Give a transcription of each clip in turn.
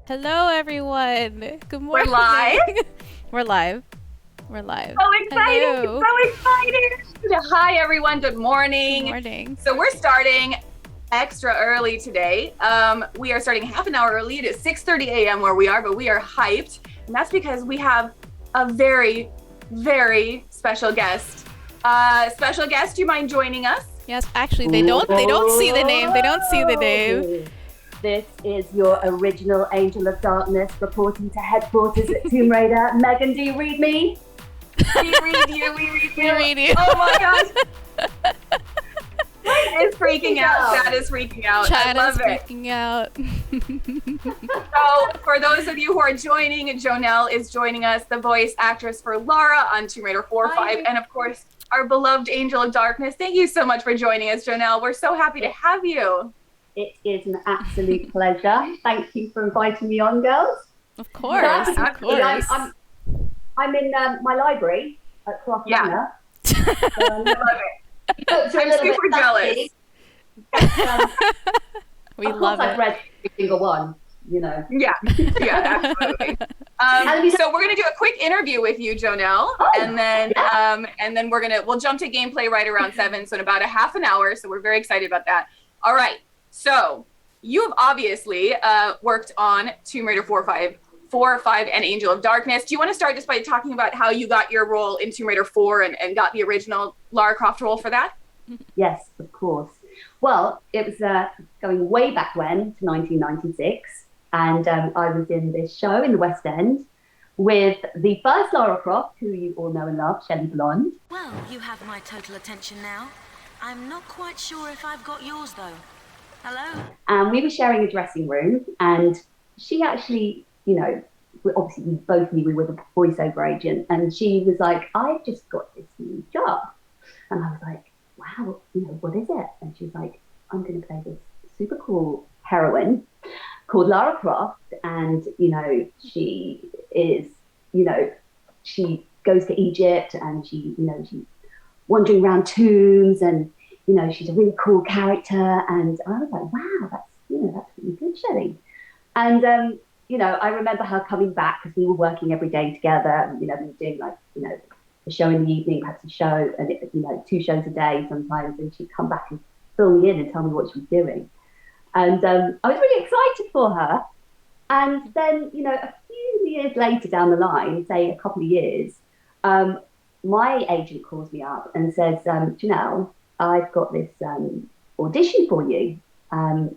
Hello, everyone. Good We're morning. live. We're live. We're live. So exciting. Hello. So excited. Hi, everyone. Good morning. Good morning. So we're starting extra early today. We are starting half an hour early. It is 6:30 a.m. where we are, but we are hyped. And that's because we have a very, very special guest. Special guest, do you mind joining us? Yes, actually, they don't see the name. They don't see the name. This is your original Angel of Darkness reporting to headquarters at Tomb Raider. Megan, do you read me? We read you. We read you. We read you. Oh my gosh. Chat is freaking out. Chat is freaking out. Chat I love is it. freaking out. So, for those of you who are joining, Jonell is joining us, the voice actress for Lara on Tomb Raider 4, 5, and of course, our beloved Angel of Darkness. Thank you so much for joining us, Jonell. We're so happy to have you. It is an absolute pleasure. Thank you for inviting me on, girls. Of course, of course. I'm in my library at Cloth Manor. I love it. I'm super jealous. We of love course it. I've read every single one, you know. Yeah, absolutely. So we're gonna do a quick interview with you, Jonell, and then we'll jump to gameplay right around 7, so in about a half an hour. So we're very excited about that. All right. So you have obviously worked on Tomb Raider 4, 5, and Angel of Darkness. Do you want to start just by talking about how you got your role in Tomb Raider 4 and got the original Lara Croft role for that? Yes, of course. Well, it was going way back when, to 1996, and I was in this show in the West End with the first Lara Croft, who you all know and love, Shelley Blonde. Well, you have my total attention now. I'm not quite sure if I've got yours, though. Hello? And we were sharing a dressing room, and she actually, you know, obviously we both knew we were the voiceover agent, and she was like, I've just got this new job. And I was like, wow, you know, what is it? And she's like, I'm going to play this super cool heroine called Lara Croft, and, you know, she is, you know, she goes to Egypt, and she, you know, she's wandering around tombs, and, you know, she's a really cool character. And I was like, wow, that's, you know, that's really good, Shelley. And, you know, I remember her coming back because we were working every day together. And, you know, we were doing like, you know, a show in the evening, perhaps a show, and it, you know, 2 shows a day sometimes. And she'd come back and fill me in and tell me what she was doing. And I was really excited for her. And then, you know, a few years later down the line, say a couple of years, my agent calls me up and says, Jonell, I've got this audition for you. And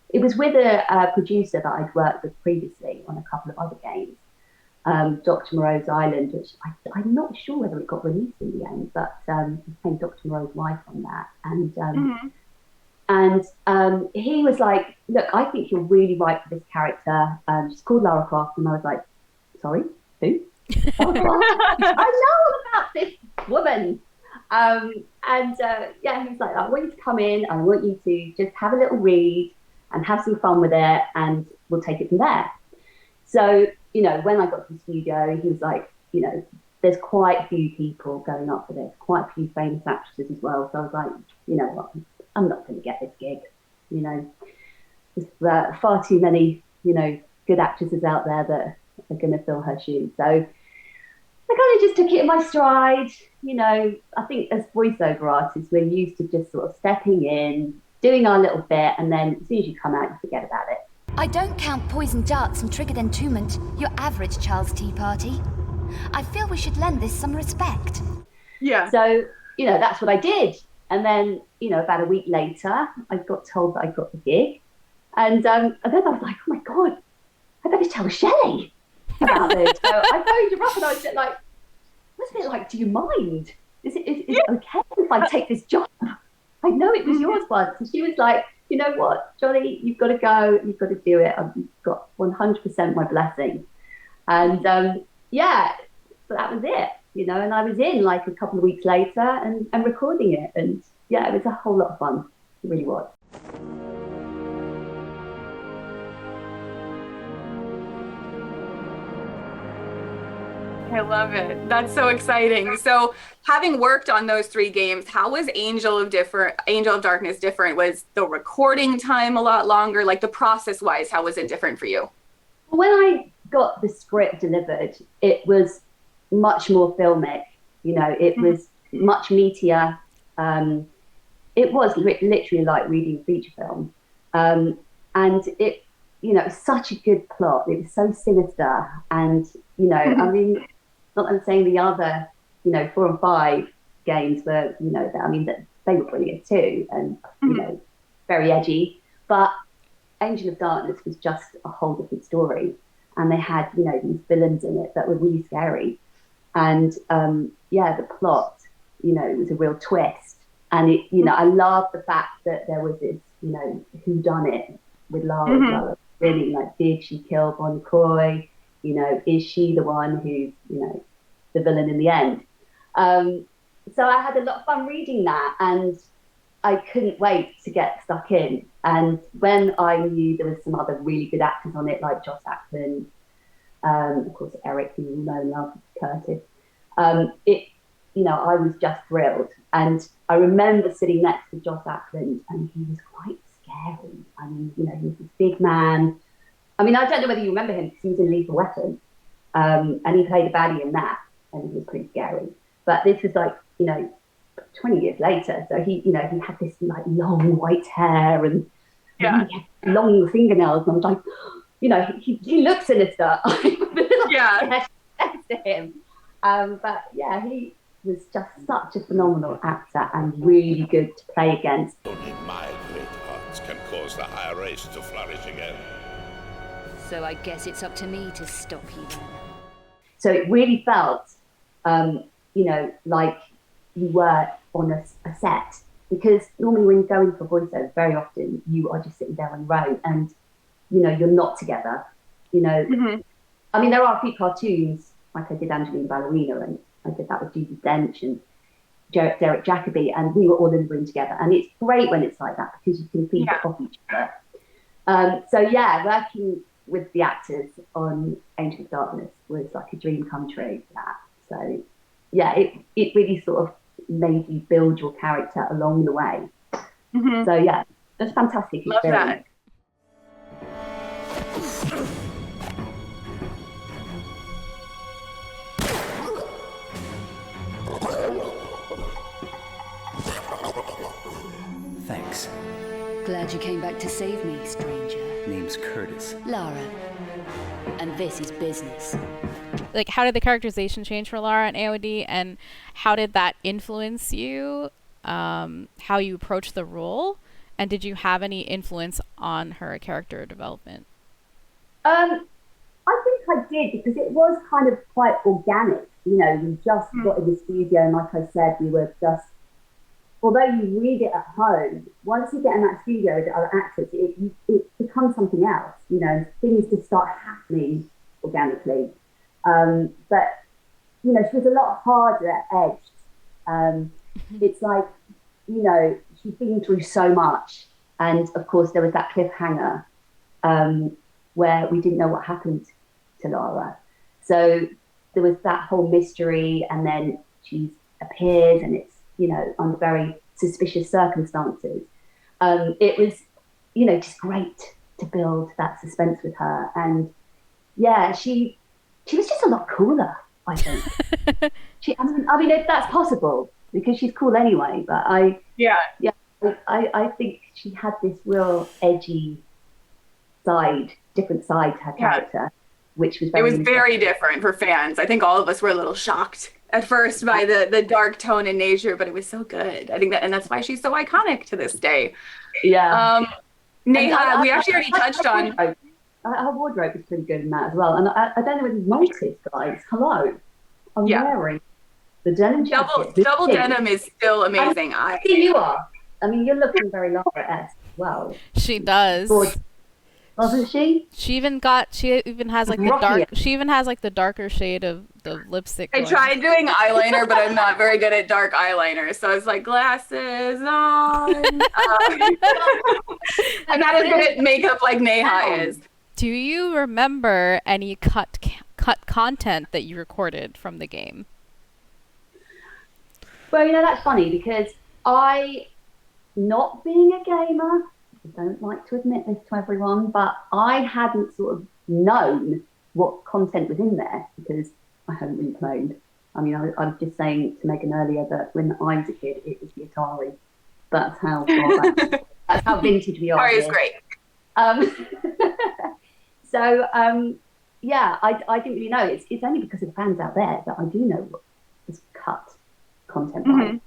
it was with a producer that I'd worked with previously on a couple of other games, Dr. Moreau's Island, which I'm not sure whether it got released in the end, but he played Dr. Moreau's wife on that. And he was like, look, I think you're really right for this character. She's called Lara Croft. And I was like, sorry, who? Oh, I know about this woman. Yeah, he was like, I want you to come in. I want you to just have a little read and have some fun with it, and we'll take it from there. So, you know, when I got to the studio, he was like, you know, there's quite a few people going up for this, quite a few famous actresses as well. So I was like, you know what, I'm not going to get this gig. You know, there's far too many, you know, good actresses out there that are going to fill her shoes. So I kind of just took it in my stride. You know, I think as voiceover artists, we're used to just sort of stepping in, doing our little bit, and then as soon as you come out, you forget about it. I don't count poisoned darts and triggered entombment, your average child's tea party. I feel we should lend this some respect. Yeah. So, you know, that's what I did. And then, you know, about a week later, I got told that I got the gig. And then I was like, oh my God, I better tell Shelley about this. So I phoned her up and I was like, what's it like, do you mind? Is it okay if I take this job? I know it was yours once. And she was like, you know what, Johnny, you've got to go. You've got to do it. You've got 100% my blessing. And yeah, so that was it, you know, and I was in like a couple of weeks later and recording it. And yeah, it was a whole lot of fun. It really was. I love it. That's so exciting. So having worked on those 3 games, how was Angel of Darkness different? Was the recording time a lot longer? Like the process wise, how was it different for you? When I got the script delivered, it was much more filmic. You know, it was much meatier. It was literally like reading a feature film. And it, you know, such a good plot. It was so sinister. And, you know, I mean, not that I'm saying the other, you know, 4 and 5 games were, you know, I mean, that they were brilliant too. And, you know, very edgy. But Angel of Darkness was just a whole different story. And they had, you know, these villains in it that were really scary. And, yeah, the plot, you know, it was a real twist. And, it, you know, I love the fact that there was this, you know, whodunit with Lara as well. Really, like, did she kill Von Croy? You know, is she the one who's, you know, the villain in the end? So I had a lot of fun reading that, and I couldn't wait to get stuck in. And when I knew there was some other really good actors on it, like Joss Ackland, of course, Eric, who you know and love, Curtis, it, you know, I was just thrilled. And I remember sitting next to Joss Ackland, and he was quite scary. I mean, you know, he was this big man. I mean, I don't know whether you remember him because he was in Lethal Weapon, and he played a baddie in that, and he was pretty scary. But this was like, you know, 20 years later. So he, you know, he had this like long white hair and he had long fingernails. And I was like, you know, he looks sinister. Yeah. Next to him. But yeah, he was just such a phenomenal actor and really good to play against. Only my great arts can cause the higher race to flourish again. So I guess it's up to me to stop you then. So it really felt, you know, like you were on a set, because normally when you go in for voiceover, very often you are just sitting there on your own, and you know you're not together. You know, I mean, there are a few cartoons like I did Angelina Ballerina, and I did that with Judy Dench and Derek Jacobi, and we were all in the room together. And it's great when it's like that because you can feed off each other. So yeah, working with the actors on Angel of Darkness was like a dream come true for that. So yeah, it really sort of made you build your character along the way. So yeah, it was fantastic. Love that. Thanks. Glad you came back to save me, stranger. Name's Curtis. Lara. And this is business. Like, how did the characterization change for Lara and AOD, and how did that influence you, how you approached the role, and did you have any influence on her character development? I think I did, because it was kind of quite organic. You know, we just got in the studio, and like I said, we were just, although you read it at home, once you get in that studio with the other actors, it becomes something else. You know, things just start happening organically. But, you know, she was a lot harder edged. It's like, you know, she's been through so much. And of course, there was that cliffhanger where we didn't know what happened to Lara. So there was that whole mystery, and then she appears, and it's, you know, under very suspicious circumstances. It was, you know, just great to build that suspense with her. And yeah, she was just a lot cooler, I think. I mean, if that's possible, because she's cool anyway. But I think she had this real edgy side, different side to her character, which was very. It was very different for fans. I think all of us were a little shocked at first by the dark tone and nature, but it was so good. I think that, and that's why she's so iconic to this day. Yeah. Neha, we actually already touched on. Her wardrobe is pretty good in that as well. And I don't know whether you noticed, guys. Hello, I'm wearing the denim jacket. Double denim is still amazing. I see you are. I mean, you're looking very Lara-esque as well. She does. Doesn't she? She even has like the dark. She even has like the darker shade of the lipstick. I tried doing eyeliner, but I'm not very good at dark eyeliner. So I was like, glasses on. I'm not as good at makeup like Neha is. Do you remember any cut content that you recorded from the game? Well, you know, that's funny because not being a gamer, I don't like to admit this to everyone, but I hadn't sort of known what content was in there because I hadn't really played. I mean, I was just saying to Megan earlier that when I was a kid, it was the Atari. That's how far that's how vintage we are. Atari is great. Yeah, I didn't really know. It's only because of the fans out there that I do know what is cut content wise.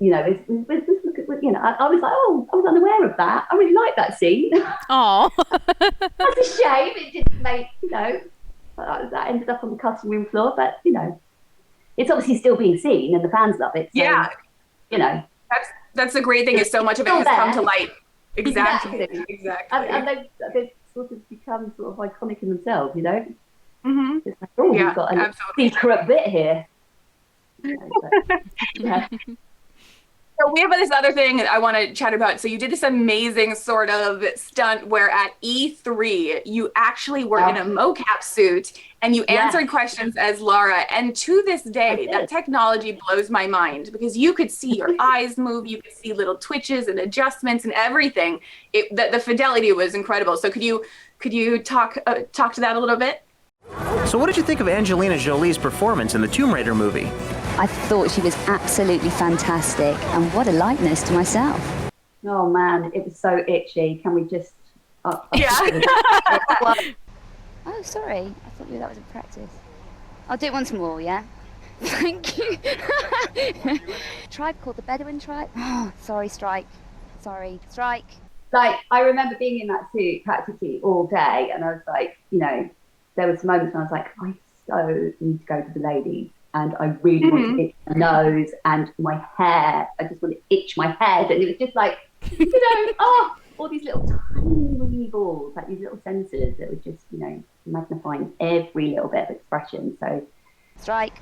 You know, I was like, oh, I was unaware of that. I really like that scene. Oh, that's a shame. It didn't make, that ended up on the cutting room floor. But it's obviously still being seen, and the fans love it. So, that's the great thing is so much of it has come to light. Exactly. And they've sort of become sort of iconic in themselves. It's like, we've got a secret bit here. So we have this other thing I want to chat about. So you did this amazing sort of stunt where at E3, you actually were in a mocap suit and you answered questions as Lara. And to this day, that technology blows my mind because you could see your eyes move, you could see little twitches and adjustments and everything. The fidelity was incredible. So could you talk to that a little bit? So what did you think of Angelina Jolie's performance in the Tomb Raider movie? I thought she was absolutely fantastic, and what a likeness to myself. Oh man, it was so itchy. Can we just... Oh, sorry. I thought that was a practice. I'll do it once more, yeah? Thank you. Tribe called the Bedouin Tribe. Oh, sorry, Strike. Sorry, Strike. Like, I remember being in that suit practically all day, and I was like, there were some moments when I was like, I so need to go to the ladies. And I really want to itch my nose and my hair. I just want to itch my head. And it was just like, all these little tiny balls, like these little sensors that were just, magnifying every little bit of expression. So, Strike.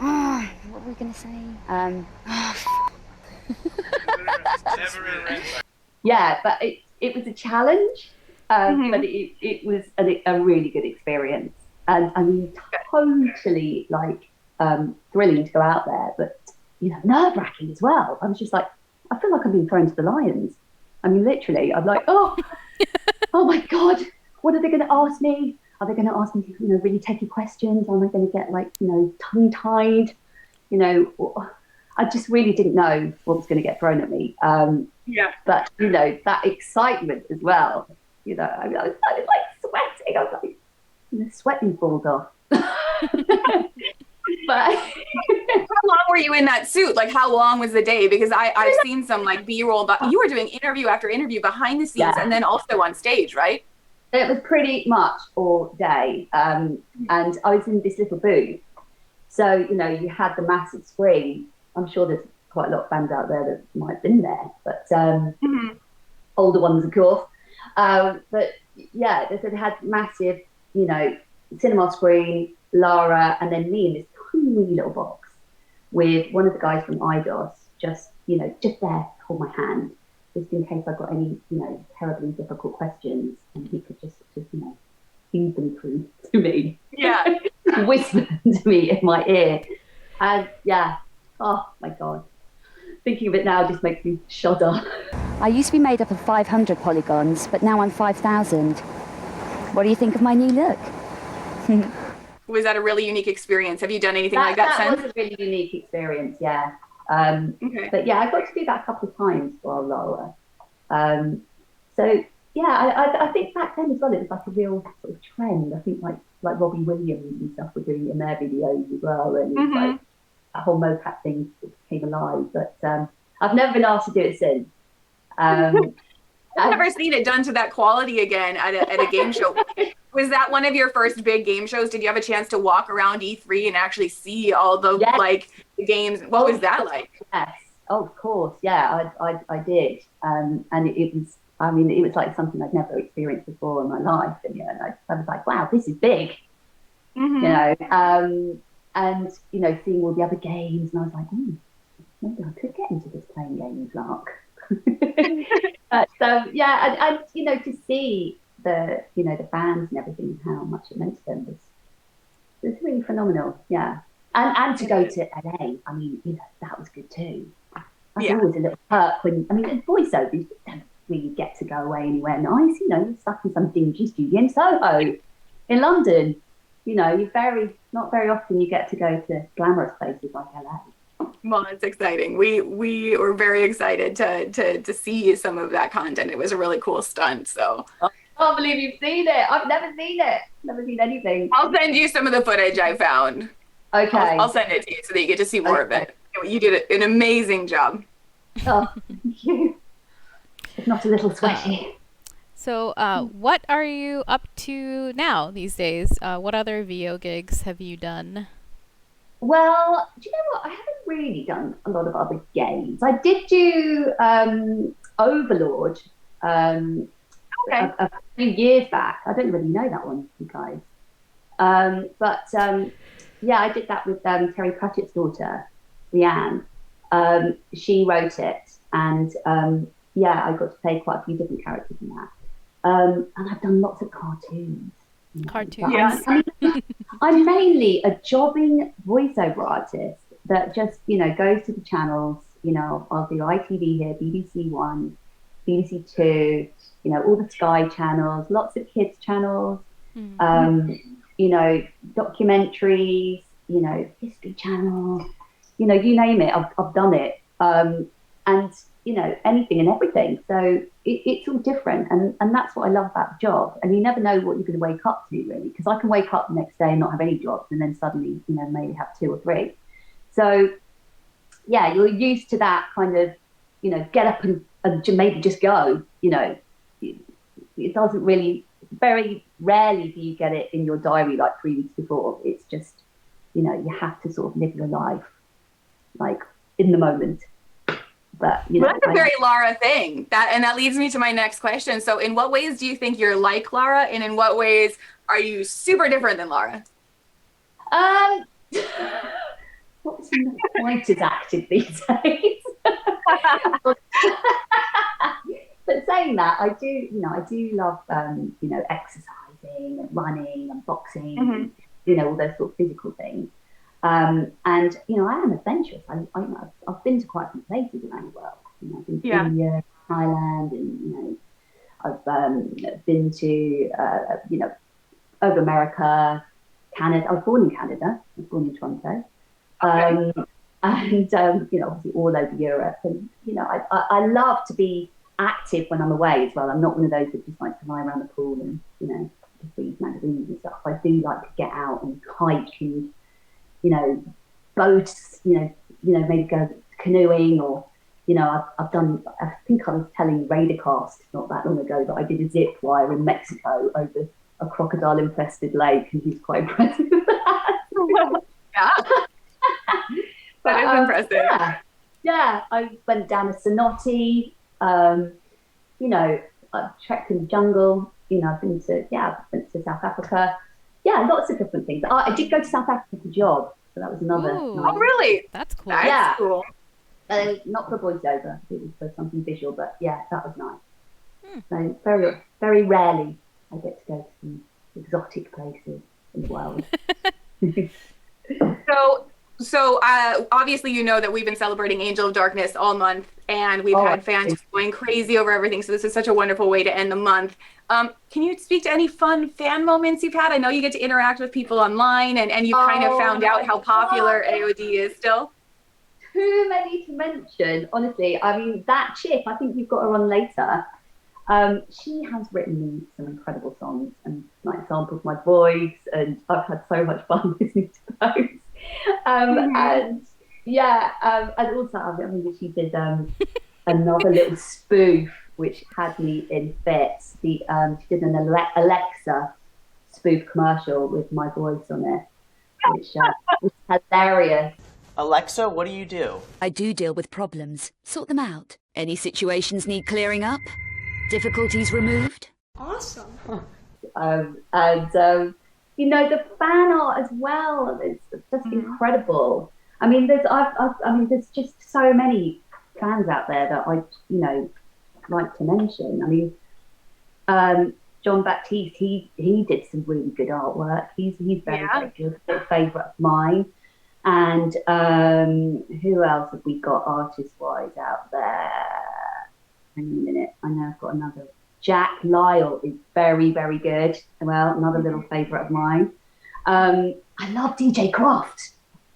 Oh, what were we going to say? Yeah, but it was a challenge, but it was a really good experience. And I mean, totally thrilling to go out there, but nerve-wracking as well. I was just like, I feel like I'm being thrown to the lions. I mean, literally, I'm like, oh my God, what are they going to ask me? Are they going to ask me, really techie questions? Am I going to get tongue-tied? I just really didn't know what was going to get thrown at me. But that excitement as well. I was sweating. I was like, the sweating falls off. But how long were you in that suit? Like, how long was the day? Because I've seen some B-roll, but you were doing interview after interview behind the scenes and then also on stage, right? It was pretty much all day. And I was in this little booth. So, you had the massive screen. I'm sure there's quite a lot of fans out there that might have been there, but older ones, of course. But yeah, they had massive, cinema screen, Lara, and then me in this tiny little box with one of the guys from IDOS just there to hold my hand, just in case I got any, terribly difficult questions, and he could just feed them through to me. Yeah. Whisper them to me in my ear. And oh my God. Thinking of it now just makes me shudder. I used to be made up of 500 polygons, but now I'm 5,000. What do you think of my new look? Was that a really unique experience? Have you done anything like that since? That was a really unique experience, yeah. But yeah, I got to do that a couple of times while Lara. So yeah, I think back then as well, it was like a real sort of trend. I think like Robbie Williams and stuff were doing it in their videos as well, and it's like that whole mocap thing sort of came alive. But I've never been asked to do it since. I've never seen it done to that quality again at a game show. Was that one of your first big game shows? Did you have a chance to walk around E3 and actually see all the the games? What was that like? Yes, of course, yeah, I did, and it was. I mean, it was like something I'd never experienced before in my life, and I was like, wow, this is big, and seeing all the other games, and I was like, maybe I could get into this playing games, Lark. So yeah, and to see the the fans and everything and how much it meant to them was really phenomenal. Yeah, and to go to LA, I mean, that was good too. That's always a little perk when and voiceovers really get to go away anywhere nice. You know, you're stuck in some dingy studio in Soho, in London. You know, not very often you get to go to glamorous places like LA. Well, it's exciting. We were very excited to see some of that content. It was a really cool stunt. So I can't believe you've seen it. I've never seen it. Never seen anything. I'll send you some of the footage I found. Okay. I'll send it to you so that you get to see more of it. You did an amazing job. Oh, thank you. It's not a little sweaty. So, what are you up to now these days? What other VO gigs have you done? Well, do you know what? I haven't really done a lot of other games. I did do Overlord a few years back. I don't really know that one, you guys. Yeah, I did that with Terry Pratchett's daughter, Leanne. She wrote it, and yeah, I got to play quite a few different characters in that. And I've done lots of cartoons. Cartoons. Yeah. I'm mainly a jobbing voiceover artist that just, you know, goes to the channels. You know, I'll do ITV here, BBC One, BBC Two, you know, all the Sky channels, lots of kids channels, you know, documentaries, you know, History Channel, you know, you name it, I've done it. And, you know, anything and everything. So it's all different. And that's what I love about the job. And you never know what you're going to wake up to, really, because I can wake up the next day and not have any jobs and then suddenly, you know, maybe have 2 or 3. So, yeah, you're used to that kind of, you know, get up and maybe just go, you know. It doesn't really, very rarely do you get it in your diary like 3 weeks before. It's just, you know, you have to sort of live your life, like, in the moment. But, you know, that's a very Lara thing. That leads me to my next question. So in what ways do you think you're like Lara, and in what ways are you super different than Lara? What's not quite as active these days? But saying that, I do love, you know, exercising and running and boxing, and, you know, all those sort of physical things. And, you know, I am adventurous. I've been to quite some places around the world. You know, I've been to India, Thailand, and, you know, I've been to, you know, over America, Canada. I was born in Canada. I was born in Toronto. And, you know, obviously all over Europe. And, you know, I love to be active when I'm away as well. I'm not one of those that just likes to lie around the pool and, you know, just read magazines and stuff. I do like to get out and hike and, you know, boats, you know, maybe go canoeing, or, you know, I've done, I think I was telling Radarcast not that long ago that I did a zip wire in Mexico over a crocodile infested lake, and he's quite impressed with that. Yeah. That is impressive. Yeah, I went down a cenote, you know, I've trekked in the jungle, you know, I've been to South Africa. Yeah, lots of different things. I did go to South Africa for a job, so that was another. Nice. Oh, really? That's cool. That's cool. Not for voiceover, it was for something visual, but yeah, that was nice. So very, very rarely I get to go to some exotic places in the world. So obviously, you know that we've been celebrating Angel of Darkness all month, and we've had fans going crazy over everything. So this is such a wonderful way to end the month. Can you speak to any fun fan moments you've had? I know you get to interact with people online, and you kind of found out how popular AOD is still. Too many to mention, honestly. I mean, that chick, I think you've got her on later. She has written me some incredible songs and like sampled my voice, and I've had so much fun listening to those. And yeah, and also I mean, she did another little spoof which had me in fits. She did an Alexa spoof commercial with my voice on it, which was hilarious. Alexa, what do you do? I do deal with problems, sort them out. Any situations need clearing up? Difficulties removed? Awesome. You know, the fan art as well, it's just incredible. I mean, there's just so many fans out there that I, you know, like to mention. I mean, John Baptiste, he did some really good artwork. He's very, very good. A favourite of mine. And who else have we got artist-wise out there? hang on a minute. I know I've got another. Jack Lyle is very, very good. Well, another little favourite of mine. I love DJ Croft.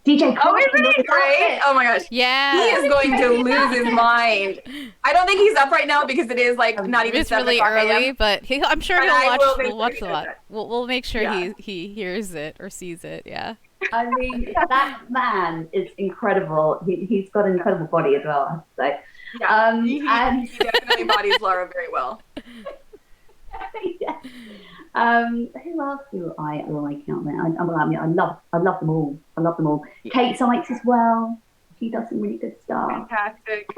DJ Croft. Oh, isn't he great? Oh my gosh. Yeah. He is going to lose his mind. I don't think he's up right now because it is like not even It's really 7 o'clock early, AM. but I'm sure But he'll watch a sure lot. that. We'll make sure Yeah. he hears it or sees it. Yeah. I mean, that man is incredible. He's got an incredible body as well, I have to say. Yeah. And He definitely embodies Lara very well. yeah. Who else do I like out there? I love them all. I love them all. Kate Sykes as well. She does some really good stuff. Fantastic.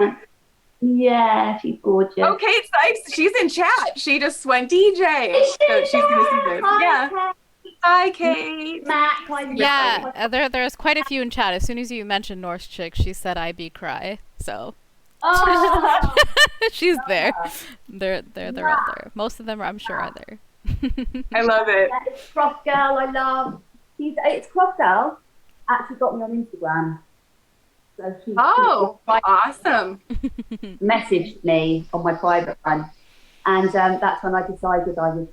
Yeah, she's gorgeous. Oh, Kate Sykes, she's in chat. She just went DJ. So she's going to see this. Yeah. Hi, Kate. Matt, Yeah, there's quite a few in chat. As soon as you mentioned Norse chick, she said I be cry. So Oh, she's there. They're all there. Most of them I'm sure are there. I love it. it's Croft Girl. I love. It's Croft Girl. Actually got me on Instagram. So she Awesome. messaged me on my private one, and that's when I decided I would,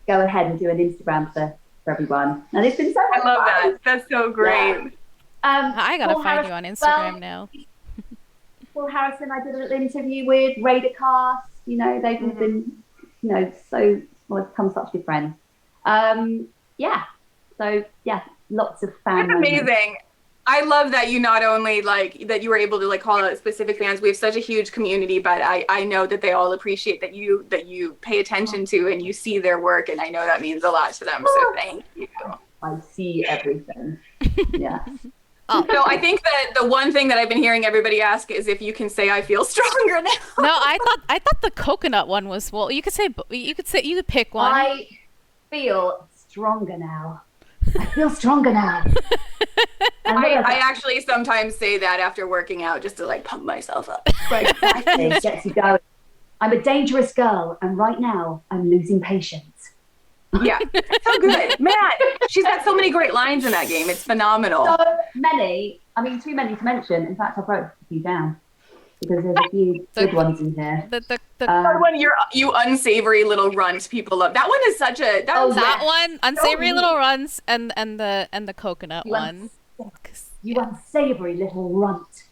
go ahead and do an Instagram for everyone. And it's been so much I love fun. that. That's so great. Yeah. I gotta Paul find Harrison, you on Instagram now. Paul Harrison, I did a little interview with Raider Cast. They've all been, so become such good friends. Yeah. So yeah, lots of fan. It's amazing. I love that you not only that you were able to call out specific fans. We have such a huge community, but I know that they all appreciate that you pay attention to and you see their work, and I know that means a lot to them. So thank you. I see everything. Yeah. So I think that the one thing that I've been hearing everybody ask is if you can say I feel stronger now. No, I thought the coconut one was you could pick one. I feel stronger now. I feel stronger now. I actually sometimes say that after working out just to pump myself up. Exactly, gets you going. I'm a dangerous girl, and right now I'm losing patience. Yeah, so good, man. She's got so many great lines in that game. It's phenomenal. So many. I mean, too many to mention. In fact, I wrote a few down because there's a few good ones in here. The one, you unsavory little runt. People love that one. Is such a that one unsavory little runs and the coconut one. You unsavory little runt.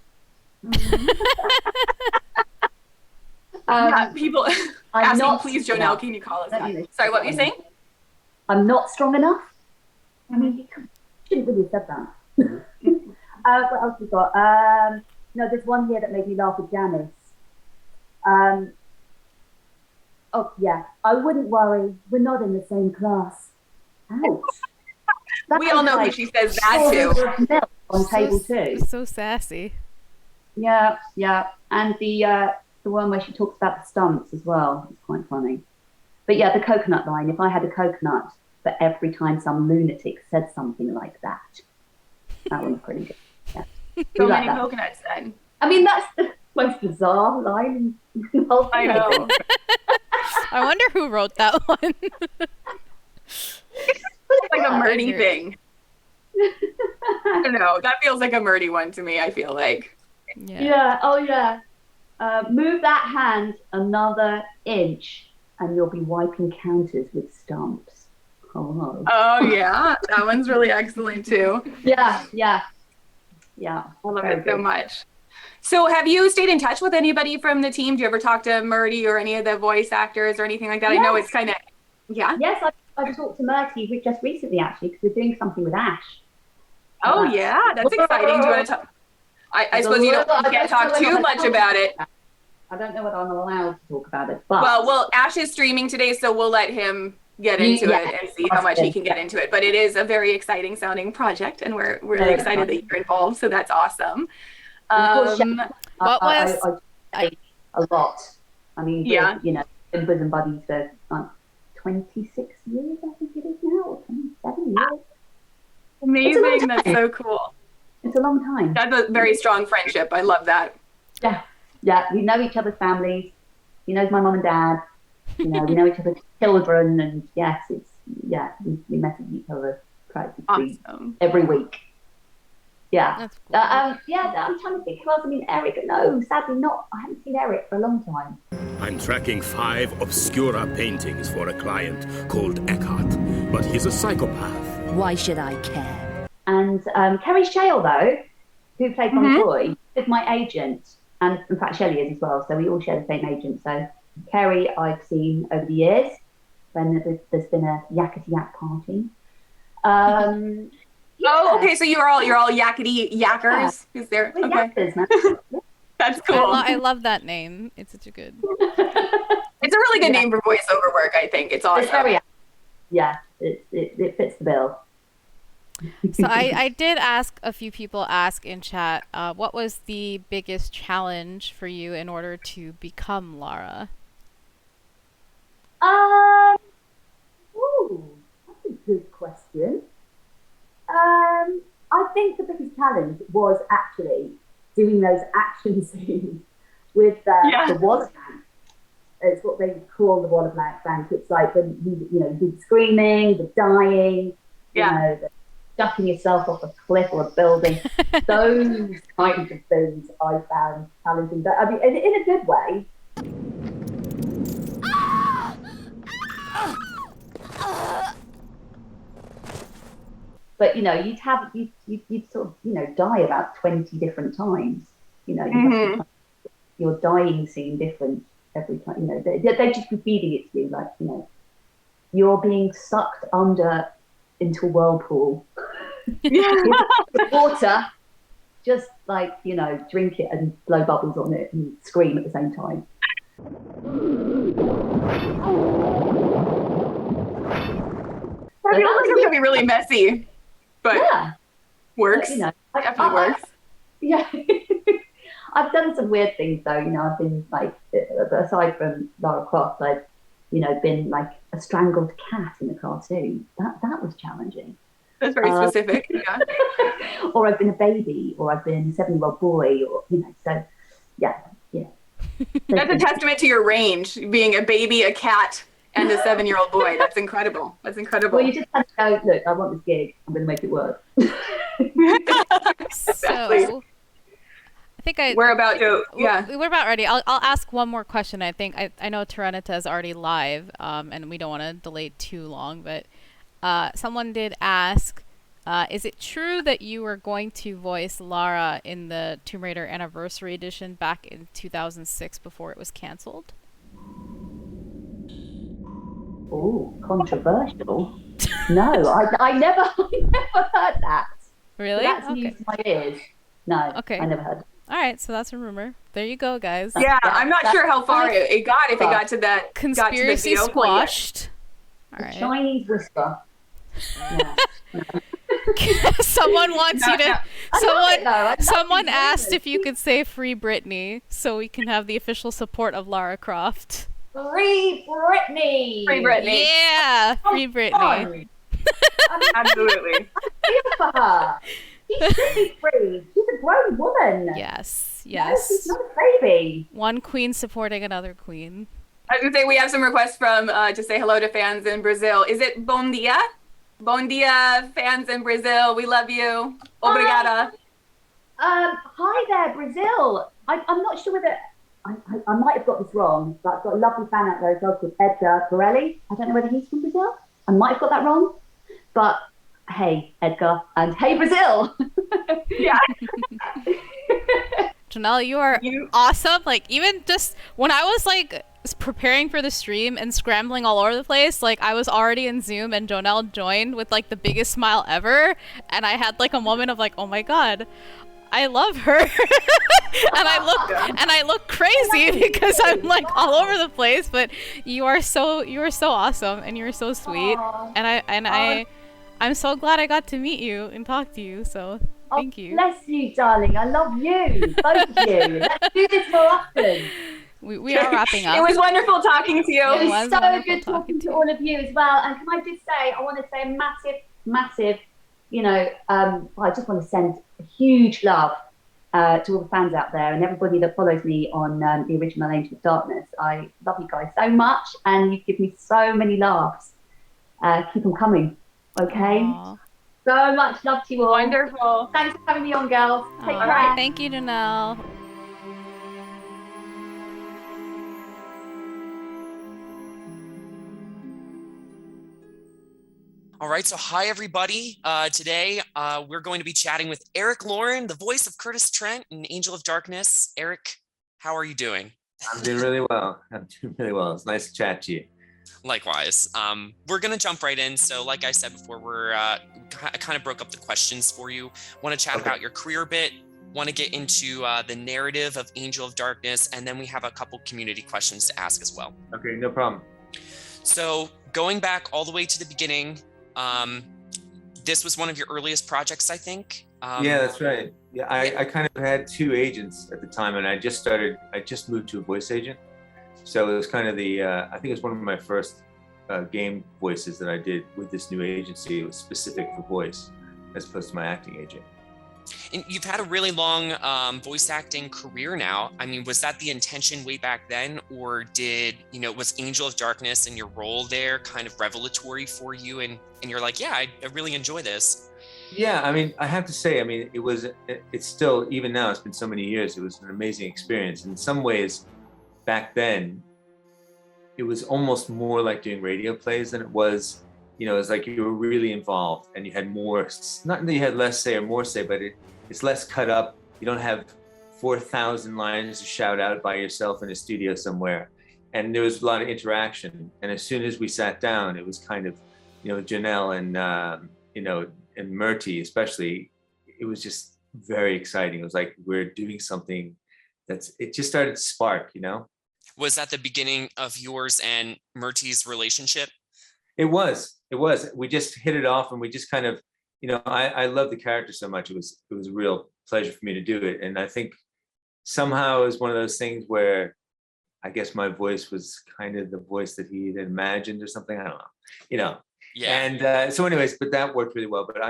Yeah, people asking, not please, Jonell, can you call us that? Sorry, what were you saying? I'm not strong enough. I mean, you shouldn't really have said that. What else we got? No, there's one here that made me laugh with Janice. Oh, yeah. I wouldn't worry. We're not in the same class. Ouch. We all know who she says that to. Milk on table 2. So sassy. Yeah, yeah. And the one where she talks about the stunts as well. It's quite funny. But yeah, the coconut line. If I had a coconut for every time some lunatic said something like that, that one's pretty good. Yeah. So many coconuts then. I mean, that's the most bizarre line in the whole thing. I know. I wonder who wrote that one. It's like a Murdy thing. I don't know. That feels like a Murdy one to me, I feel like. Yeah. Oh, yeah. Move that hand another inch and you'll be wiping counters with stumps. Oh, yeah. That one's really excellent, too. Yeah. I love it so much. So have you stayed in touch with anybody from the team? Do you ever talk to Murdy or any of the voice actors or anything like that? Yes. I know it's kind of, yeah? Yes, I talked to Murty just recently, actually, because we're doing something with Ash. Oh, yeah. That's exciting. Do you want to talk? I suppose you can't talk too much about it. I don't know whether I'm allowed to talk about it, but... Well, Ash is streaming today, so we'll let him get into it and see how much he can get into it. But it is a very exciting sounding project, and we're really excited that you're involved, so that's awesome. What was... a lot. I mean, yeah. Been bosom buddies for 26 years, I think it is now, or 27 years. Amazing. That's so cool. It's a long time. That's a very strong friendship. I love that. Yeah, we know each other's families. He knows my mum and dad. We know each other's children, and yes, we message each other practically every week. Yeah. That's cool. I'm trying to think who else. I mean, Eric. No, sadly not. I haven't seen Eric for a long time. I'm tracking 5 obscura paintings for a client called Eckhart, but he's a psychopath. Why should I care? And Kerry Shale, though, who played Montoy, is my agent. And in fact, Shelley is as well. So we all share the same agent. So Kerry, I've seen over the years when there's been a yakety yak party. Oh, okay. So you're all yakety yackers. Is there? We're Okay. yackers, man. That's cool. I love that name. It's such a good. It's a really good name for voiceover work. I think it's awesome. It's very, it fits the bill. So I did ask a few people in chat, what was the biggest challenge for you in order to become Lara? That's a good question. I think the biggest challenge was actually doing those action scenes with the water tank. It's what they call the water tank. It's like the screaming, the dying, the ducking yourself off a cliff or a building. Those kinds of things I found challenging. But I mean, in a good way. But you'd sort of die about 20 different times. You have your dying scene different every time. They just be feeding it to you, like you're being sucked into a whirlpool. With water, just like drink it and blow bubbles on it and scream at the same time. That feels like it's gonna be really messy, but works. Definitely works. Yeah. I've done some weird things though. I've been like, aside from Lara Croft, I've been like a strangled cat in a cartoon. That was challenging. That's very specific. Yeah. Or I've been a baby, or I've been a 7-year-old boy, or so yeah. That's a testament to your range, being a baby, a cat, and a 7-year-old boy. That's incredible. That's incredible. Well, you just have to go, look, I want this gig. I'm going to make it work. So, I think we're about to, we're about ready. I'll ask one more question. I think I know Tyranita is already live, and we don't want to delay too long, but someone did ask, is it true that you were going to voice Lara in the Tomb Raider Anniversary Edition back in 2006 before it was canceled? Oh, controversial. No, I never heard that. Really? So that's news to my ears. No, okay. I never heard that. All right, so that's a rumor. There you go, guys. Yeah, I'm not sure how far it got, if it got to that conspiracy squashed. All right. Chinese whisper. Someone wants you to. Someone asked if you could say "Free Britney" so we can have the official support of Lara Croft. Free Britney. Free Britney. Yeah, free Britney. Absolutely. I feel for her. She should be free. She's a grown woman. Yes. No, she's not a baby. One queen supporting another queen. I was going to say, we have some requests from to say hello to fans in Brazil. Is it Bom Dia? Bom Dia, fans in Brazil. We love you. Obrigada. Hi there, Brazil. I'm not sure whether... I might have got this wrong, but I've got a lovely fan out there as well called Edgar Borelli. I don't know whether he's from Brazil. I might have got that wrong. But hey, Edgar, and hey, Brazil. Yeah. Jonell, you are awesome. Like, even just when I was like preparing for the stream and scrambling all over the place, like I was already in Zoom and Jonell joined with like the biggest smile ever, and I had like a moment of like, oh my god, I love her. and I look crazy because I'm like all over the place, but you are so awesome and you're so sweet. And I'm so glad I got to meet you and talk to you. So thank you. Bless you, darling. I love you. Both of you. Let's do this more often. We are wrapping up. It was wonderful talking to you. It was so good talking to all of you as well. And can I just say, I want to say a massive, I just want to send a huge love to all the fans out there and everybody that follows me on the original Angel of Darkness. I love you guys so much, and you give me so many laughs. Keep them coming, okay? Aww. So much love to you all. Wonderful. Thanks for having me on, girls. Take All care. right. Thank you, Jonell. All right, so hi everybody. Today we're going to be chatting with Eric Loren, the voice of Curtis Trent in Angel of Darkness. Eric, how are you doing? I'm doing really well. It's nice to chat to you. Likewise. We're going to jump right in. So like I said before, I kind of broke up the questions for you. Want to chat about your career a bit, want to get into the narrative of Angel of Darkness, and then we have a couple community questions to ask as well. Okay, no problem. So going back all the way to the beginning, this was one of your earliest projects, I think. Yeah, that's right. Yeah, I kind of had 2 agents at the time, and I just moved to a voice agent. So it was kind of I think it was one of my first game voices that I did with this new agency. It was specific for voice as opposed to my acting agent. And you've had a really long voice acting career now. I mean, was that the intention way back then, or was Angel of Darkness and your role there kind of revelatory for you, and you're like, yeah, I really enjoy this? Yeah, I mean, I have to say, I mean, it's still, even now, it's been so many years, it was an amazing experience. In some ways, back then, it was almost more like doing radio plays than it was, it was like you were really involved and you had more, not that you had less say or more say, but it's less cut up. You don't have 4,000 lines to shout out by yourself in a studio somewhere. And there was a lot of interaction. And as soon as we sat down, it was kind of, Jonell and, and Murty especially, it was just very exciting. It was like we're doing something it just started to spark, Was that the beginning of yours and Murty's relationship? It was. We just hit it off, and we just kind of, I love the character so much. It was a real pleasure for me to do it. And I think somehow it was one of those things where I guess my voice was kind of the voice that he had imagined or something. I don't know, Yeah. And so anyways, but that worked really well. But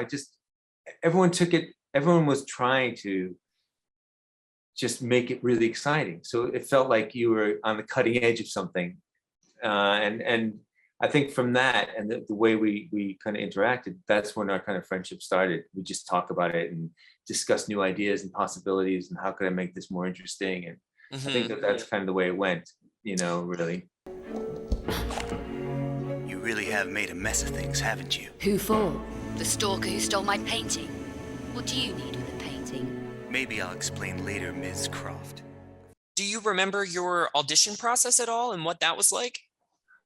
everyone was trying to just make it really exciting. So it felt like you were on the cutting edge of something. And I think from that and the way we kind of interacted, that's when our kind of friendship started. We just talk about it and discuss new ideas and possibilities and how could I make this more interesting. And I think that's kind of the way it went, really. You really have made a mess of things, haven't you? Who for? The stalker who stole my painting? What do you need with a painting? Maybe I'll explain later, Ms. Croft. Do you remember your audition process at all and what that was like?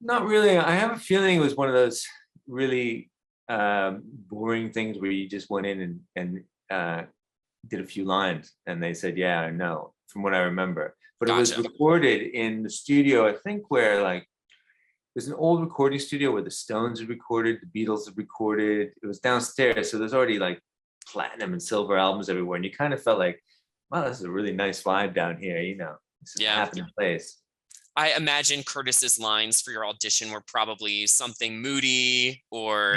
Not really. I have a feeling it was one of those really boring things where you just went in and did a few lines and they said yeah or no, from what I remember. But It was recorded in the studio, I think, where there's an old recording studio where the Stones had recorded, the Beatles had recorded. It was downstairs, so there's already platinum and silver albums everywhere, and you kind of felt like, wow, this is a really nice vibe down here, This is a happening place. I imagine Curtis's lines for your audition were probably something moody or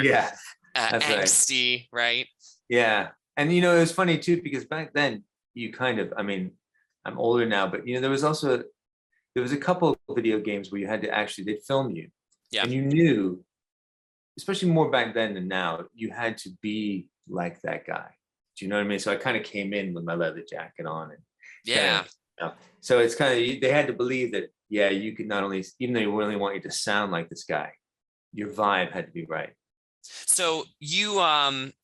angsty, right? Yeah. And, it was funny too, because back then you kind of, I mean, I'm older now, but, there was a couple of video games where you had to they'd film you. Yeah. And you knew, especially more back then than now, you had to be like that guy. Do you know what I mean? So I kind of came in with my leather jacket on. And so it's kind of, they had to believe that, yeah, you could not only, even though you really want you to sound like this guy, your vibe had to be right. So you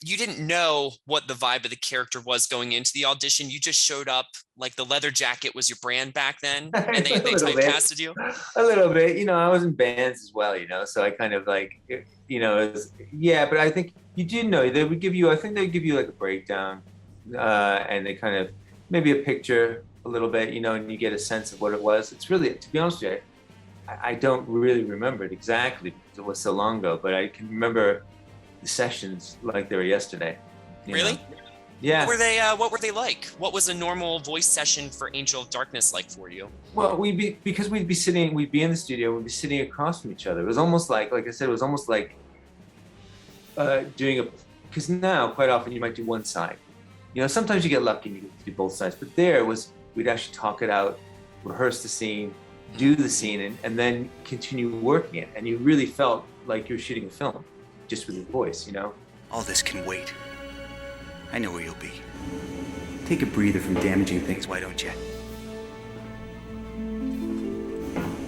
didn't know what the vibe of the character was going into the audition. You just showed up, like the leather jacket was your brand back then, and they typecasted you? A little bit. I was in bands as well, so I kind of it was, but I think you did know. They would give you, I think they'd give you like a breakdown, and they kind of, maybe a picture a little bit, and you get a sense of what it was. It's really, to be honest with you, I don't really remember it exactly because it was so long ago, but I can remember the sessions like they were yesterday. Really? Yeah. What were they like? What was a normal voice session for Angel of Darkness like for you? Well, we'd be in the studio, we'd be sitting across from each other. It was almost like I said, it was almost like because now quite often you might do one side. Sometimes you get lucky and you get to do both sides, but we'd actually talk it out, rehearse the scene, do the scene, and then continue working it. And you really felt like you're shooting a film just with your voice, All this can wait. I know where you'll be. Take a breather from damaging things, why don't you?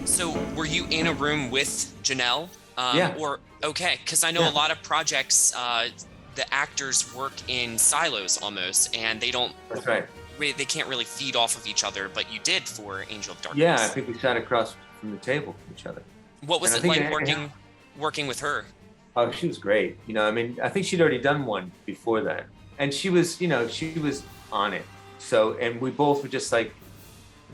So, were you in a room with Jonell? Yeah. Okay, because I know a lot of projects, the actors work in silos almost, and they don't. That's right. They can't really feed off of each other, but you did for Angel of Darkness. Yeah, I think we sat across from the table from each other. What was it like working with her? Oh, she was great. You know, I mean, I think she'd already done one before that, and she was, you know, she was on it. So, and we both were just like,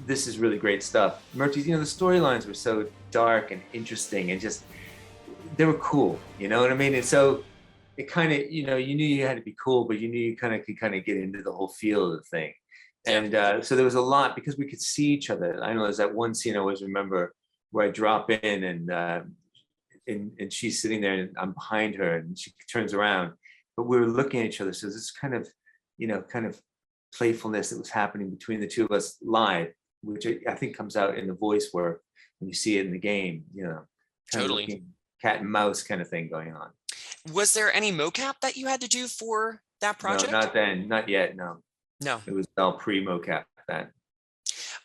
this is really great stuff. Murty's, you know, the storylines were so dark and interesting, and just they were cool. You know what I mean? And so it kind of, you know, you knew you had to be cool, but you knew you could kind of get into the whole feel of the thing. And so there was a lot because we could see each other. I know there's that one scene I always remember where I drop in and she's sitting there and I'm behind her and she turns around, but we were looking at each other. So this kind of, you know, kind of playfulness that was happening between the two of us live, which I think comes out in the voice work when you see it in the game, you know, totally cat and mouse kind of thing going on. Was there any mocap that you had to do for that project? No, not then, not yet. No. It was all pre-mocap then.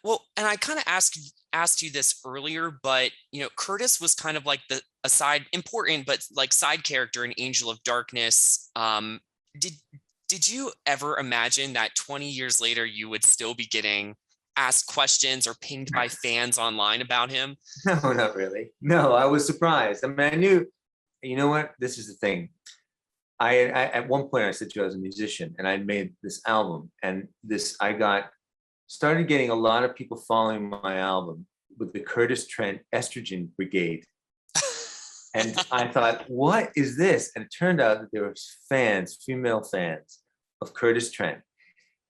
Well, and I kind of asked you this earlier, but you know, Curtis was kind of like a side important, but like side character in Angel of Darkness. Did you ever imagine that 20 years later you would still be getting asked questions or pinged by fans online about him? No, not really. No, I was surprised. I mean, I knew, you know what? This is the thing. I at one point I said to you I was a musician and I made this album, and started getting a lot of people following my album with the Curtis Trent Estrogen Brigade. And I thought, what is this? And it turned out that there were fans, female fans of Curtis Trent.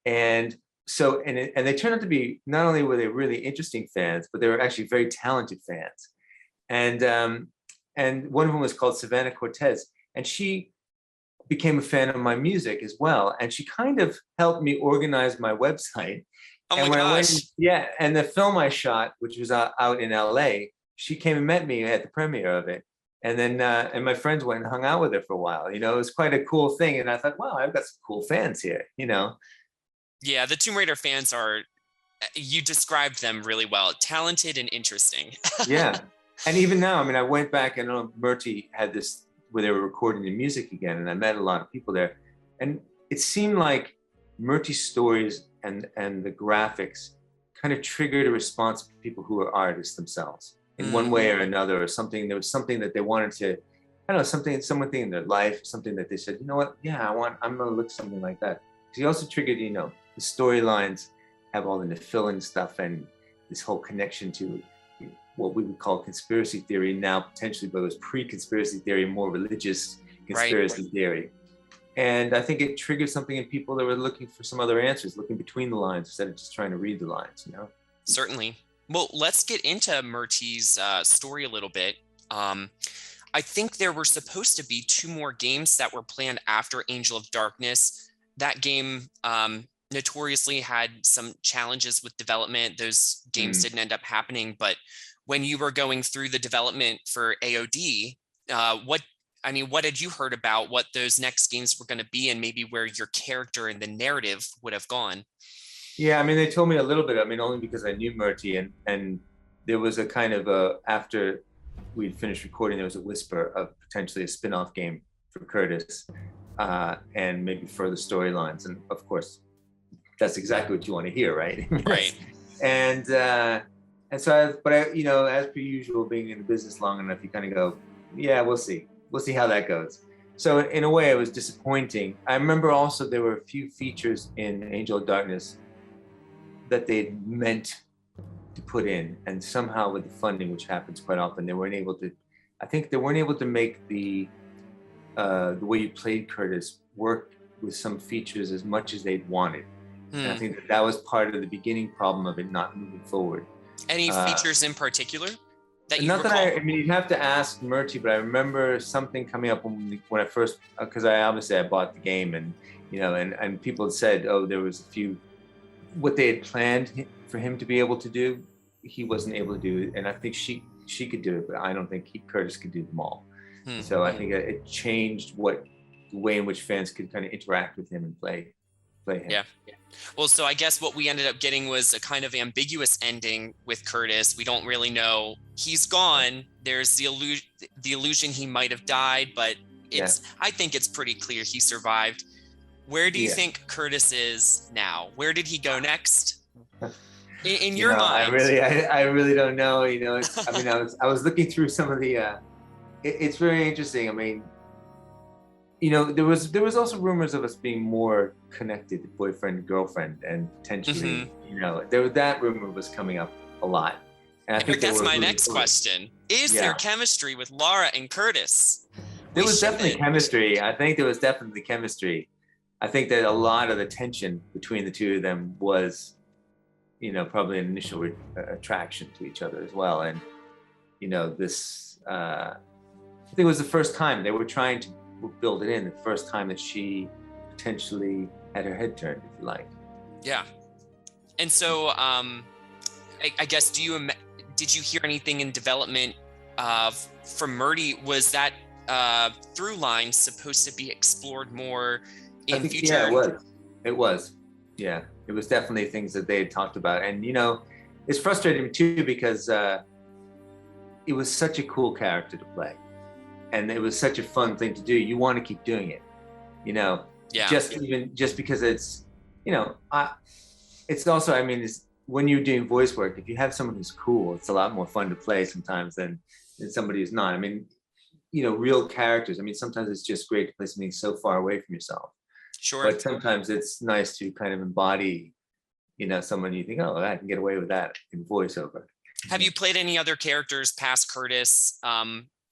And so, and they turned out to be, not only were they really interesting fans, but they were actually very talented fans. And one of them was called Savannah Cortez. And she became a fan of my music as well. And she kind of helped me organize my website. Oh and my gosh. And the film I shot, which was out in LA, she came and met me at the premiere of it. And then, and my friends went and hung out with her for a while. You know, it was quite a cool thing. And I thought, wow, I've got some cool fans here, you know? Yeah, the Tomb Raider fans you described them really well. Talented and interesting. Yeah. And even now, I mean, I went back and Murty had this where they were recording the music again, and I met a lot of people there. And it seemed like Murty's stories and the graphics kind of triggered a response from people who are artists themselves in one way or another, or something. There was something that they wanted to, I don't know, something in their life, something that they said, you know what, yeah, I'm gonna look something like that. He also triggered, you know, the storylines have all the fill-in stuff and this whole connection to what we would call conspiracy theory now potentially, but it was pre-conspiracy theory, more religious conspiracy theory. And I think it triggered something in people that were looking for some other answers, looking between the lines instead of just trying to read the lines, you know? Certainly. Well, let's get into Murty's story a little bit. I think there were supposed to be 2 more games that were planned after Angel of Darkness. That game notoriously had some challenges with development. Those games didn't end up happening, but when you were going through the development for AOD, what had you heard about what those next games were going to be and maybe where your character and the narrative would have gone? Yeah, I mean, they told me a little bit, I mean, only because I knew Murty, and there was a kind of after we'd finished recording, there was a whisper of potentially a spin-off game for Curtis and maybe further storylines. And of course, that's exactly what you want to hear, right? Right. And so, you know, as per usual, being in the business long enough, you kind of go, yeah, we'll see how that goes. So in a way, it was disappointing. I remember also there were a few features in Angel of Darkness that they meant to put in, and somehow with the funding, which happens quite often, they weren't able to. I think they weren't able to make the way you played Curtis work with some features as much as they'd wanted. And I think that was part of the beginning problem of it not moving forward. Any features in particular that you not recall? That I mean, you'd have to ask Murty, but I remember something coming up when I first, because I bought the game, and you know, and people had said, oh, there was a few, what they had planned for him to be able to do, he wasn't able to do, and I think she could do it, but I don't think Curtis could do them all. So I think it changed what way in which fans could kind of interact with him and play him. Yeah. Well, so I guess what we ended up getting was a kind of ambiguous ending with Curtis. We don't really know. He's gone. There's the illusion he might have died, but I think it's pretty clear he survived. Where do you think Curtis is now? Where did he go next? In your mind? I really don't know. You know, I was looking through some of the. It's very interesting. I mean, you know, there was also rumors of us being more connected, boyfriend, girlfriend, and potentially, you know, that rumor was coming up a lot. And I think that's my next question. Is there chemistry with Lara and Curtis? There was definitely chemistry. I think there was definitely chemistry. I think that a lot of the tension between the two of them was, you know, probably an initial attraction to each other as well. And, you know, this, I think it was the first time they were trying to build it in, the first time that she potentially had her head turned, if you like. Yeah. And so, I guess, did you hear anything in development from Murdy? Was that through line supposed to be explored more in future? Yeah, it was. Yeah, it was definitely things that they had talked about. And, you know, it's frustrating too because it was such a cool character to play. And it was such a fun thing to do. You want to keep doing it, you know, just because it's, you know, it's also, I mean, it's, when you're doing voice work, if you have someone who's cool, it's a lot more fun to play sometimes than somebody who's not. I mean, you know, real characters. I mean, sometimes it's just great to play something so far away from yourself. Sure. But sometimes it's nice to kind of embody, you know, someone you think, oh, I can get away with that in voiceover. Have you played any other characters past Curtis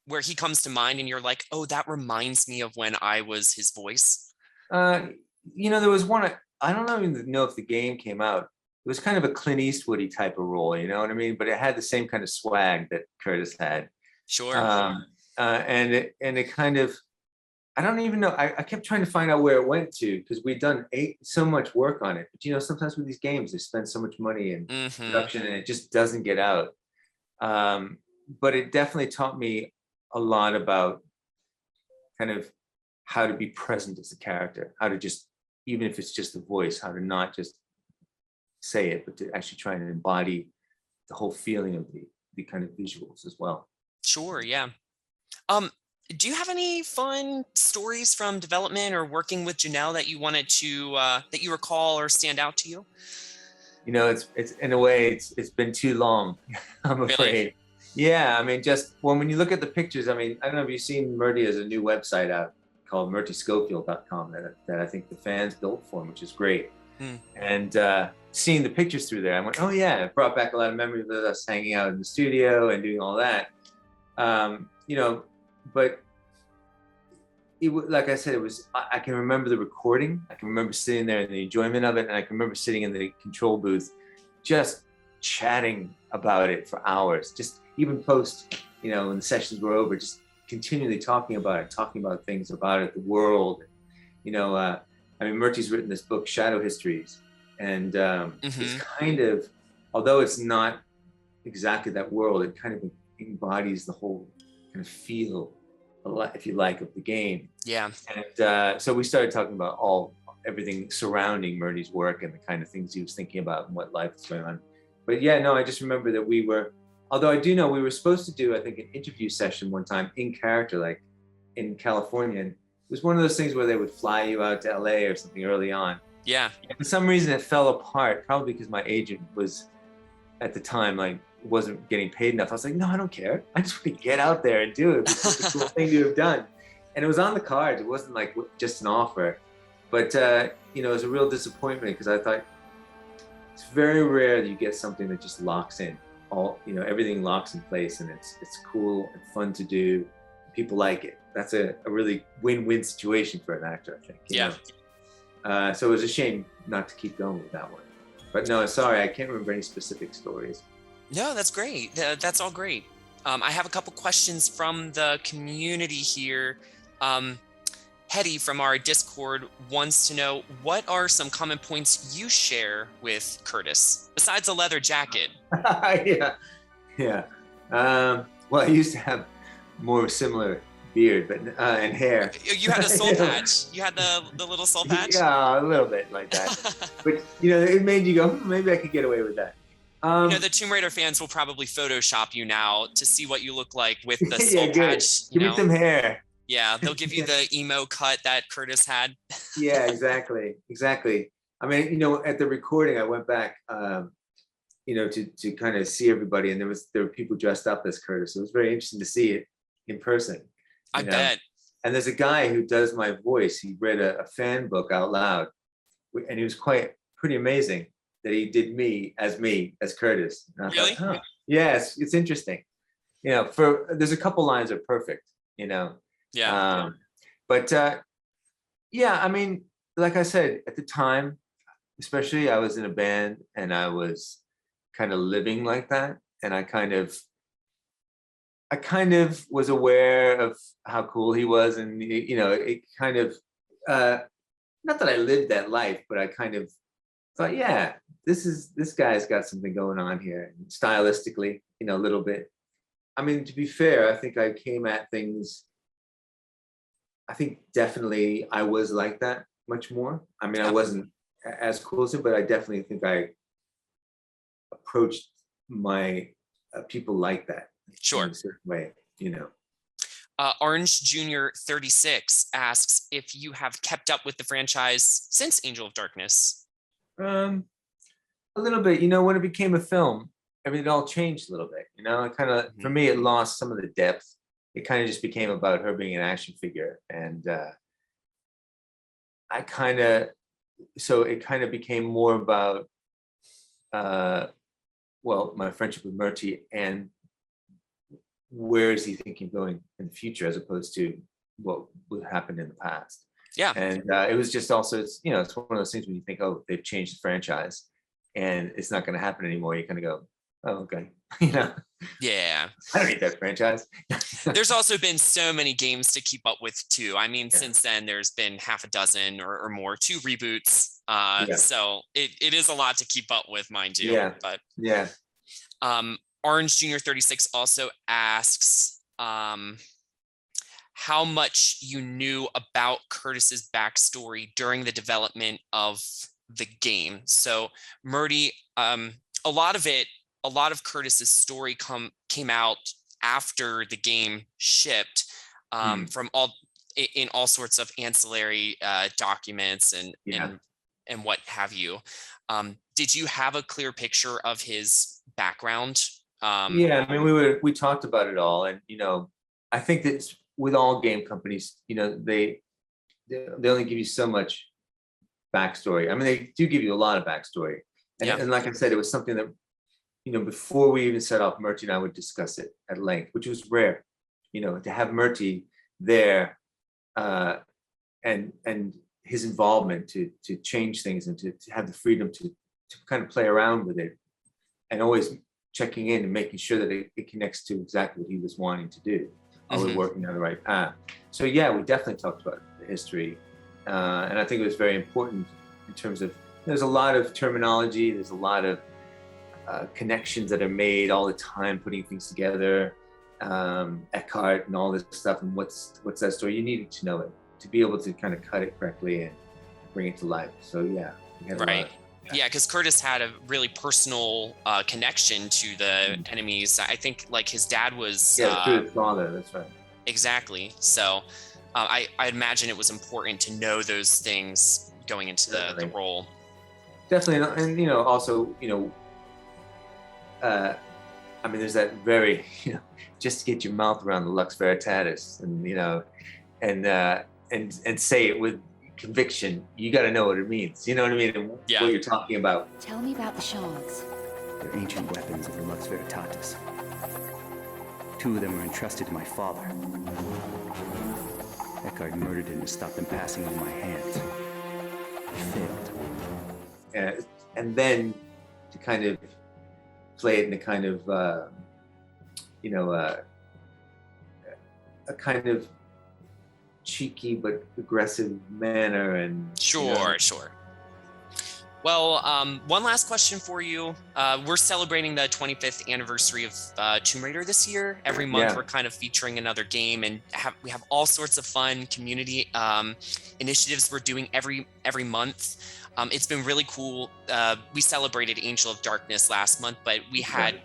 where he comes to mind and you're like, oh, that reminds me of when I was his voice? You know, there was one, I don't even know if the game came out. It was kind of a Clint Eastwoody type of role, you know what I mean? But it had the same kind of swag that Curtis had. Sure. And it kind of, I don't even know. I kept trying to find out where it went to because we'd done so much work on it. But you know, sometimes with these games, they spend so much money in production and it just doesn't get out. But it definitely taught me a lot about kind of how to be present as a character, how to just, even if it's just the voice, how to not just say it, but to actually try and embody the whole feeling of the kind of visuals as well. Sure, yeah. Do you have any fun stories from development or working with Jonell that you wanted to that you recall or stand out to you? You know, it's in a way it's been too long, I'm afraid. Really? Yeah, I mean, just when you look at the pictures, I mean, I don't know if you've seen Murdy has a new website out called murtyscofield.com that I think the fans built for him, which is great. And seeing the pictures through there, I went, oh yeah, it brought back a lot of memories of us hanging out in the studio and doing all that. You know, but like I said, I can remember the recording. I can remember sitting there and the enjoyment of it. And I can remember sitting in the control booth, just chatting about it for hours, just even post, you know, when the sessions were over, just continually talking about it, talking about things about it, the world, you know, I mean, Murty's written this book, Shadow Histories. And it's kind of, although it's not exactly that world, it kind of embodies the whole kind of feel, if you like, of the game. Yeah. And so we started talking about everything surrounding Murty's work and the kind of things he was thinking about and what life was going on. But yeah, no, I just remember that although I do know we were supposed to do, I think, an interview session one time in character, like in California. And it was one of those things where they would fly you out to LA or something early on. Yeah. And for some reason it fell apart, probably because my agent was, at the time, like, wasn't getting paid enough. I was like, no, I don't care. I just want to get out there and do it. It's such a cool thing to have done. And it was on the cards. It wasn't like just an offer. But, you know, it was a real disappointment because I thought it's very rare that you get something that just locks in. You know, everything locks in place and it's cool and fun to do. People like it. That's a really win-win situation for an actor, I think. Yeah. So it was a shame not to keep going with that one. But no, sorry, I can't remember any specific stories. No, that's great. That's all great. I have a couple questions from the community here. Hetty from our Discord wants to know, what are some common points you share with Curtis, besides a leather jacket? Yeah. Well, I used to have more similar beard, but and hair. You had a soul patch. You had the little soul patch. Yeah, a little bit like that. But it made you go, maybe I could get away with that. The Tomb Raider fans will probably Photoshop you now to see what you look like with the soul patch. Give me some hair. Yeah, they'll give you the emo cut that Curtis had. Yeah, exactly. I mean, at the recording, I went back, to kind of see everybody, and there were people dressed up as Curtis. It was very interesting to see it in person. I bet. And there's a guy who does my voice. He read a fan book out loud, and he was pretty amazing that he did me as Curtis. And I really? thought, huh. Yes, it's interesting. There's a couple lines are perfect. Yeah. But I mean, like I said, at the time, especially, I was in a band and I was kind of living like that, and I kind of was aware of how cool he was, and it kind of not that I lived that life, but I kind of thought, yeah, this guy's got something going on here, and stylistically, a little bit. I mean, to be fair, I think I came at things. I think definitely I was like that much more. I mean, I wasn't as cool as him, but I definitely think I approached my people like that. Sure. In a certain way, Orange Junior 36 asks if you have kept up with the franchise since Angel of Darkness. A little bit. When it became a film, I mean, it all changed a little bit. It kind of, for me, it lost some of the depth. It kind of just became about her being an action figure, and it kind of became more about my friendship with Murty and where is he thinking going in the future, as opposed to what would happen in the past. Yeah. And it was just also, it's one of those things when you think, oh, they've changed the franchise and it's not going to happen anymore. You kind of go, oh, okay. Yeah. I don't need that franchise. There's also been so many games to keep up with too. I mean, since then there's been half a dozen or more, 2 reboots. So it is a lot to keep up with, mind you. Yeah. But yeah. Orange Junior 36 also asks how much you knew about Curtis's backstory during the development of the game. So Murty, a lot of Curtis's story came out after the game shipped, from all sorts of ancillary documents and what have you. Did you have a clear picture of his background? Yeah, I mean, we talked about it all, and I think that with all game companies, they only give you so much backstory. I mean, they do give you a lot of backstory, and like I said, it was something that before we even set off, Murty and I would discuss it at length, which was rare, to have Murty there, and his involvement to change things and to have the freedom to kind of play around with it, and always checking in and making sure that it connects to exactly what he was wanting to do. Are we working down the right path? So yeah, we definitely talked about the history, and I think it was very important in terms of there's a lot of terminology, there's a lot of connections that are made all the time, putting things together, Eckhart and all this stuff, and what's that story? You needed to know it to be able to kind of cut it correctly and bring it to life. So yeah, we had a lot. Yeah, because Curtis had a really personal connection to the enemies. I think like his dad was through his father. That's right. Exactly. So I imagine it was important to know those things going into the role. Definitely, and also I mean, there's that very just to get your mouth around the Lux Veritatis, and and say it with conviction. You got to know what it means. You know what I mean? And what you're talking about. Tell me about the shards. They're ancient weapons of the Lux Veritatis. 2 of them were entrusted to my father. Eckhart murdered him to stop them passing into my hands. He failed. And then to kind of play it in a kind of, a kind of cheeky but aggressive manner, and sure. Well, one last question for you. We're celebrating the 25th anniversary of Tomb Raider this year. Every month we're kind of featuring another game, and we have all sorts of fun community initiatives we're doing every month. It's been really cool. We celebrated Angel of Darkness last month, but we had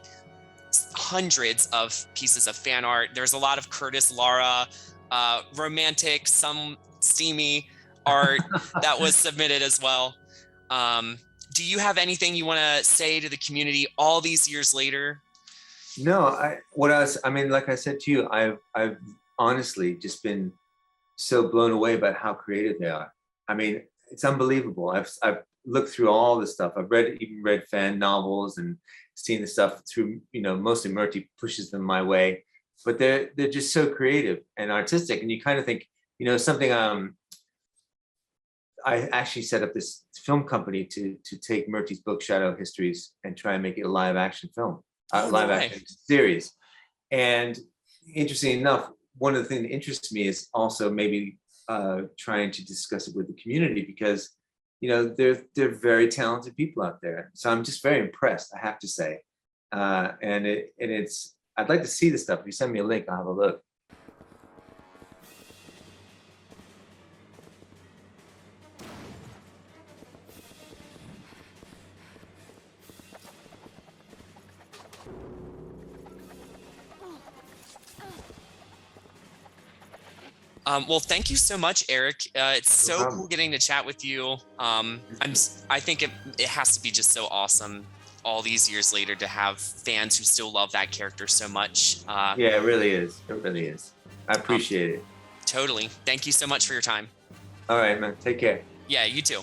hundreds of pieces of fan art. There's a lot of Curtis, Lara, romantic, some steamy art that was submitted as well. Do you have anything you want to say to the community all these years later? No, I mean, like I said to you, I've honestly just been so blown away by how creative they are. I mean, it's unbelievable. I've looked through all this stuff. I've even read fan novels and seen the stuff through, mostly Murty pushes them my way, but they're just so creative and artistic. And you kind of think, something, I actually set up this film company to take Murty's book Shadow Histories and try and make it a live action film, action series. And interesting enough, one of the things that interests me is also maybe trying to discuss it with the community, because they're very talented people out there. So I'm just very impressed, I have to say. And it's I'd like to see the stuff. If you send me a link, I'll have a look. Well, thank you so much, Eric. It's so cool getting to chat with you. I think it has to be just so awesome all these years later to have fans who still love that character so much. Yeah, it really is. It really is. I appreciate it. Totally. Thank you so much for your time. All right, man. Take care. Yeah, you too.